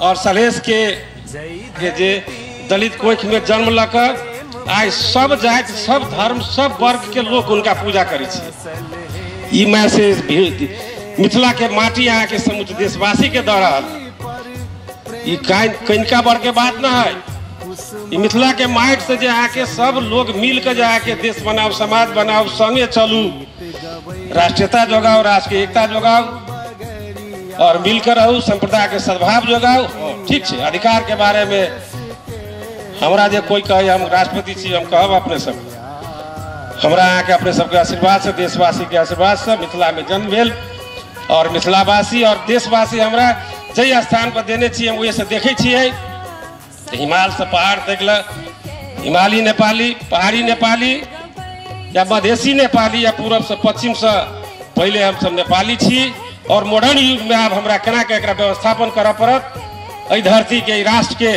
और सलेश के जे दलित कोख में जन्म लकर आज सब जाति सब धर्म सब वर्ग के लोग उनका पूजा करे ई मैसेज मिथिला के माटी यहाँ के समुच देशवासी के द्वारा कनिका बड़ के बात ना है। ई मिथिला के माइट से यहाँ के सब लोग मिल के जाके देश बनाओ समाज बनाओ संगे चलू राष्ट्रीयता जोगाओ राष्ट्रीय एकता जोगाओ और मिलकर रहू संप्रदाय के सद्भाव जोगाओ। ठीक है अधिकार के बारे में हमरा जे कोई कहे हम राष्ट्रपति छी हम कहब अपने सब हमरा यहाँ के अपने सबके आशीर्वाद से देशवासी के आशीर्वाद से मिथिला में जन्म भेल और मिथिलावासी और देशवासी हमरा जय स्थान पर देने छी हम वही से देखे छिए हिमालय से पहाड़ देख ल हिमालय नेपाली पहाड़ी नेपाली या मधेसी नेपाली या पूर्व से पश्चिम से पहले हम सब नेपाली छी और मॉडर्न युग में अब हमरा केना के एकरा व्यवस्थापन करऽ पड़त एहि धरती के राष्ट्र के